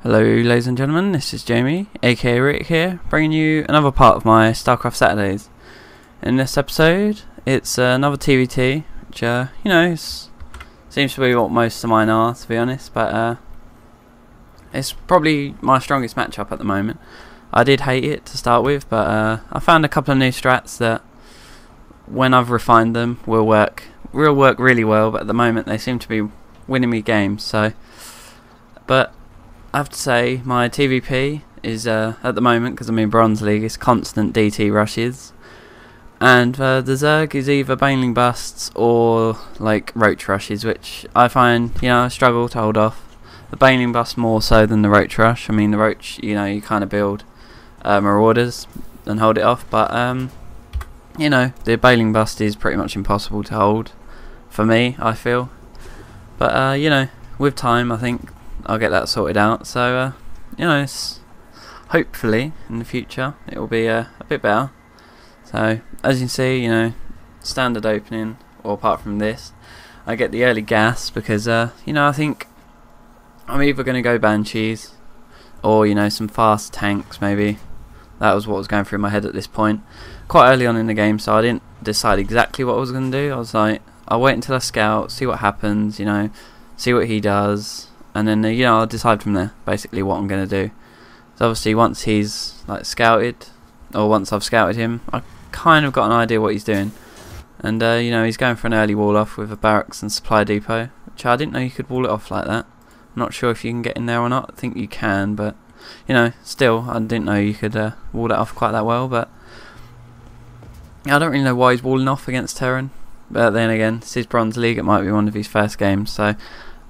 Hello ladies and gentlemen, this is Jamie, aka Rick here, bringing you another part of my Starcraft Saturdays. In this episode, it's another TVT, which, seems to be what most of mine are, to be honest, but it's probably my strongest matchup at the moment. I did hate it to start with, but I found a couple of new strats that, when I've refined them, will work really well, but at the moment they seem to be winning me games, but I have to say my TVP is at the moment, because I'm in Bronze League, is constant DT rushes, and the Zerg is either Baneling busts or like Roach rushes, which I find I struggle to hold off. The Baneling bust more so than the Roach rush. I mean the Roach, you kind of build Marauders and hold it off, but the Baneling bust is pretty much impossible to hold for me, I feel. But with time I think I'll get that sorted out, so it's hopefully in the future it will be a bit better. So as you can see, standard opening, or apart from this, I get the early gas because I think I'm either going to go Banshees or some fast tanks maybe. That was what was going through my head at this point, quite early on in the game, so I didn't decide exactly what I was going to do. I was like, I'll wait until I scout, see what happens, see what he does, and then I'll decide from there basically what I'm going to do. So obviously once he's scouted, or once I've scouted him, I kind of got an idea what he's doing. And he's going for an early wall off with a barracks and supply depot, which I didn't know you could wall it off like that. I'm not sure if you can get in there or not. I think you can, but still I didn't know you could wall it off quite that well. But I don't really know why he's walling off against Terran, but then again, it's his Bronze League, it might be one of his first games, so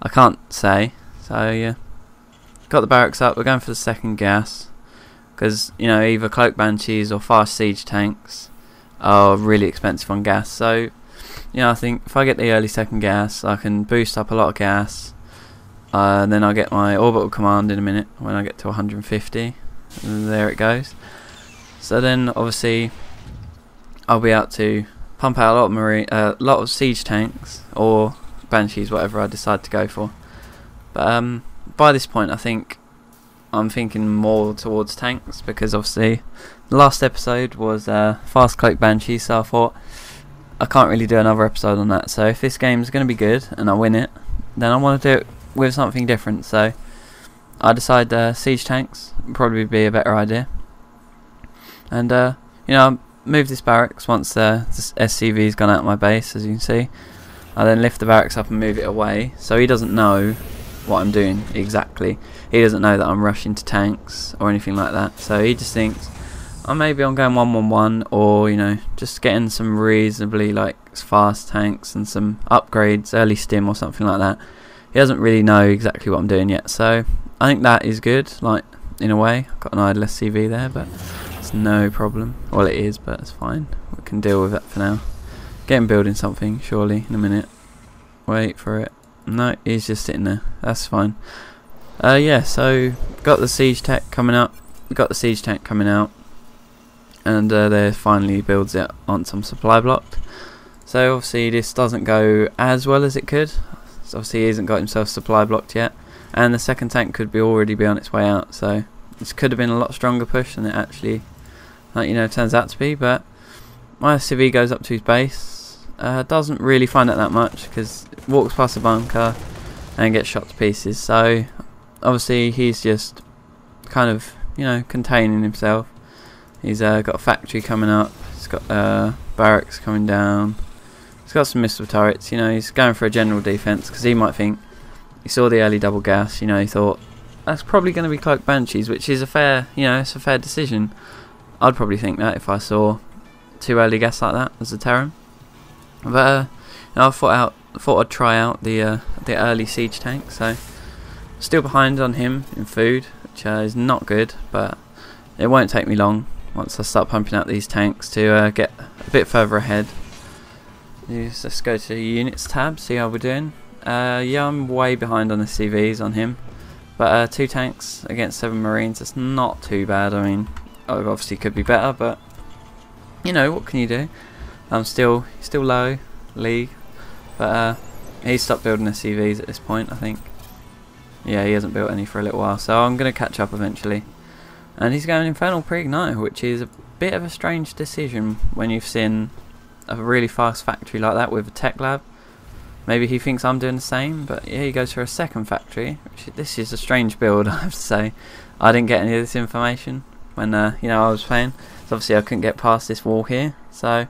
I can't say. So yeah, got the barracks up. We're going for the second gas because either cloak banshees or fast siege tanks are really expensive on gas. So I think if I get the early second gas, I can boost up a lot of gas. Then I'll get my orbital command in a minute when I get to 150. And there it goes. So then obviously I'll be able to pump out a lot of siege tanks or banshees, whatever I decide to go for. But by this point I think I'm thinking more towards tanks, because obviously the last episode was fast cloak banshee, so I thought I can't really do another episode on that. So if this game is going to be good and I win it, then I want to do it with something different. So I decide siege tanks would probably be a better idea. And I'll move this barracks once this SCV's gone out of my base, as you can see. I then lift the barracks up and move it away, so he doesn't know what I'm doing exactly. He doesn't know that I'm rushing to tanks or anything like that, so he just thinks, oh, maybe I'm going 1-1-1, or just getting some reasonably fast tanks and some upgrades, early stim or something like that. He doesn't really know exactly what I'm doing yet, so I think that is good, in a way. I've got an idle SCV there, but it's no problem. Well, it is, but it's fine, we can deal with that for now. Get him building something surely in a minute. Wait for it. No, he's just sitting there. That's fine. Yeah, so got the siege tech coming up. We got the siege tank coming out, and there finally builds it on some supply block. So obviously this doesn't go as well as it could. So obviously he hasn't got himself supply blocked yet, and the second tank could already be on its way out. So this could have been a lot stronger push than it actually, turns out to be. But my SCV goes up to his base. Doesn't really find it that much because it walks past the bunker and gets shot to pieces. So obviously he's just kind of containing himself. He's got a factory coming up. He's got barracks coming down. He's got some missile turrets. He's going for a general defense because he might think, he saw the early double gas. He thought that's probably going to be cloak banshees, which is a fair it's a fair decision. I'd probably think that if I saw two early gas like that as a Terran. But I thought I'd try out the early siege tank. So still behind on him in food, which is not good, but it won't take me long once I start pumping out these tanks to get a bit further ahead. Let's go to the units tab, see how we're doing. Yeah, I'm way behind on the CVs on him, but 2 tanks against 7 marines, that's not too bad. I mean, obviously could be better, but what can you do? I'm still low league, but he stopped building SCVs at this point, I think. yeah, he hasn't built any for a little while, so I'm going to catch up eventually. And he's going Infernal Pre-Igniter, which is a bit of a strange decision when you've seen a really fast factory like that with a tech lab. Maybe he thinks I'm doing the same, but yeah, he goes for a second factory. This is a strange build, I have to say. I didn't get any of this information when you know, I was playing. So obviously I couldn't get past this wall here, so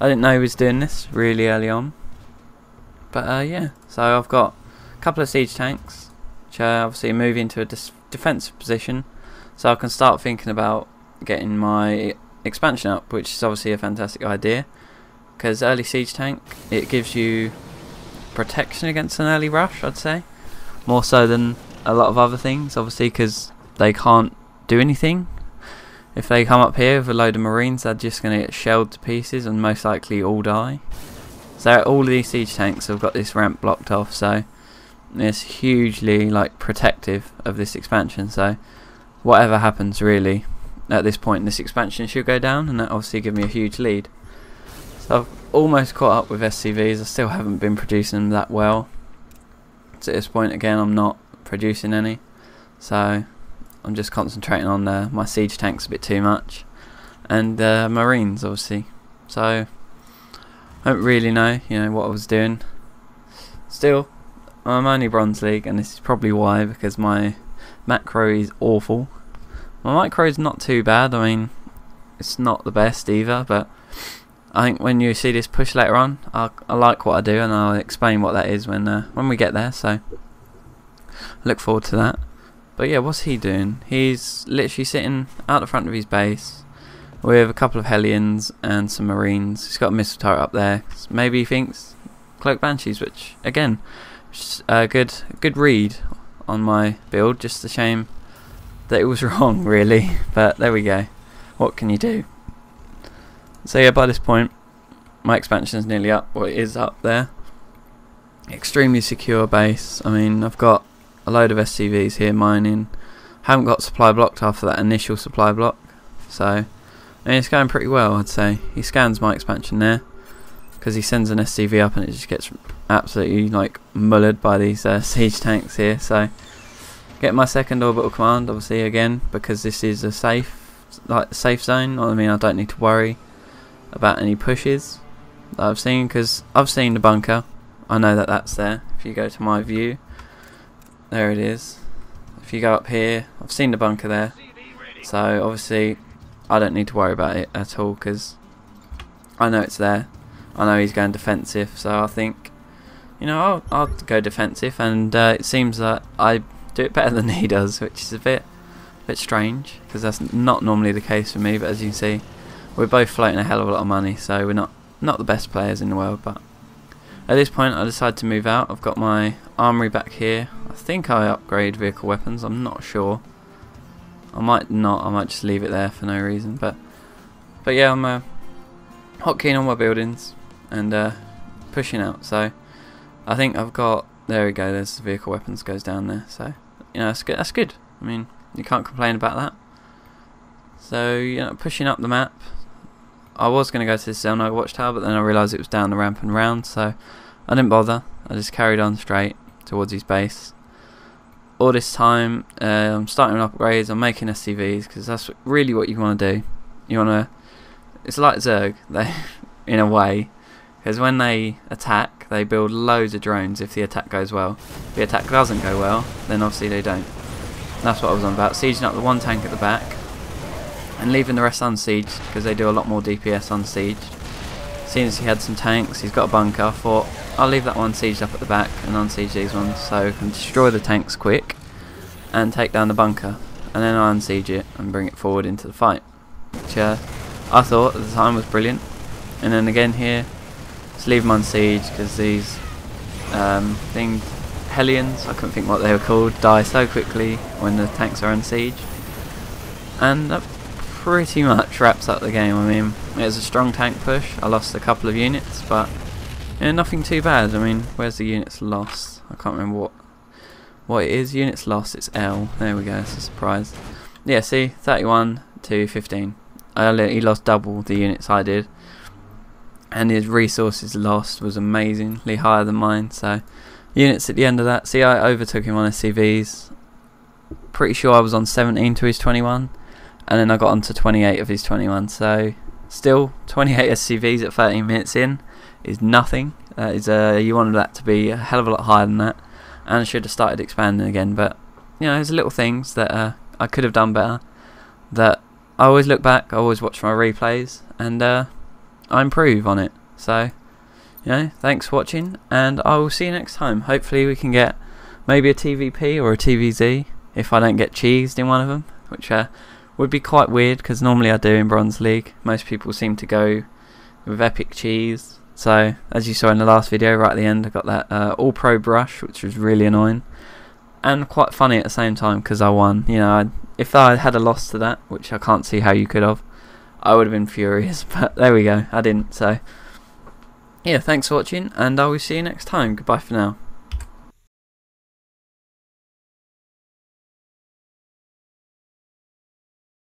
I didn't know he was doing this really early on. But yeah, so I've got a couple of siege tanks, which obviously move into a defensive position, so I can start thinking about getting my expansion up, which is obviously a fantastic idea, because early siege tank, it gives you protection against an early rush, I'd say, more so than a lot of other things, obviously, because they can't do anything. If they come up here with a load of marines, they're just going to get shelled to pieces and most likely all die. So all of these siege tanks have got this ramp blocked off, so it's hugely like protective of this expansion. So whatever happens really at this point, this expansion should go down, and that obviously give me a huge lead. So I've almost caught up with SCVs. I still haven't been producing them that well. So at this point again, I'm not producing any, so I'm just concentrating on my siege tanks a bit too much, and marines obviously. So I don't really know, you know, what I was doing. Still, I'm only Bronze League, and this is probably why, because my macro is awful. My micro is not too bad. I mean, it's not the best either, but I think when you see this push later on, I like what I do, and I'll explain what that is when we get there. So look forward to that. But yeah, what's he doing? He's literally sitting out the front of his base with a couple of Hellions and some Marines. He's got a missile turret up there. Maybe he thinks Cloak Banshees, which again, a good read on my build. Just a shame that it was wrong, really. But there we go. What can you do? So yeah, by this point, my expansion is nearly up. Well, it is up there. Extremely secure base. I mean, I've got a load of SCVs here mining. Haven't got supply blocked after that initial supply block, so I mean, it's going pretty well, I'd say. He scans my expansion there because he sends an SCV up and it just gets absolutely like mullered by these siege tanks here. So get my second orbital command, obviously, again, because this is a safe zone. I mean, I don't need to worry about any pushes that I've seen, because I've seen the bunker. I know that that's there. If you go to my view, there it is. If you go up here, I've seen the bunker there, so obviously I don't need to worry about it at all, because I know it's there. I know he's going defensive, so I think, you know, I'll go defensive, and it seems that I do it better than he does, which is a bit strange, because that's not normally the case for me. But as you can see, we're both floating a hell of a lot of money, so we're not the best players in the world. But at this point, I decided to move out. I've got my armory back here. I think I upgrade vehicle weapons. I'm not sure. I might not. I might just leave it there for no reason. But yeah, I'm hot keen on my buildings and pushing out. So I think I've got. There we go. There's the vehicle weapons goes down there. So you know, that's good. That's good. I mean, you can't complain about that. So you know, pushing up the map. I was going to go to this Zelno watchtower, but then I realised it was down the ramp and round, so I didn't bother. I just carried on straight towards his base. All this time, I'm starting upgrades. I'm making SCVs, because that's really what you want to do. You want to. It's like Zerg, they, in a way, because when they attack, they build loads of drones. If the attack goes well, if the attack doesn't go well, then obviously they don't. That's what I was on about. Sieging up the one tank at the back, and leaving the rest unsieged, because they do a lot more DPS unsieged. Seeing as he had some tanks, he's got a bunker, I thought I'll leave that one sieged up at the back and unsiege these ones, so I can destroy the tanks quick and take down the bunker, and then I unsiege it and bring it forward into the fight, which I thought at the time was brilliant. And then again here, just leave them unsieged, because these Hellions, I couldn't think what they were called, die so quickly when the tanks are unsieged. And that pretty much wraps up the game. I mean, it was a strong tank push. I lost a couple of units, but yeah, nothing too bad. I mean, where's the units lost? I can't remember what it is. Units lost, it's L. There we go, it's a surprise. Yeah, see, 31 to 15. He lost double the units I did, and his resources lost was amazingly higher than mine, so units at the end of that. See, I overtook him on SCVs. Pretty sure I was on 17 to his 21, and then I got on to 28 of his 21. So still 28 SCVs at 13 minutes in is nothing. You wanted that to be a hell of a lot higher than that, and I should have started expanding again. But there's little things that I could have done better, that I always look back, I always watch my replays, and I improve on it. So thanks for watching, and I will see you next time. Hopefully we can get maybe a TVP or a TVZ if I don't get cheesed in one of them, which would be quite weird, because normally I do in Bronze League. Most people seem to go with epic cheese. So as you saw in the last video, right at the end, I got that all pro brush, which was really annoying and quite funny at the same time, because I won. If I had a loss to that, which I can't see how you could have, I would have been furious, but there we go, I didn't. So yeah, thanks for watching, and I will see you next time. Goodbye for now.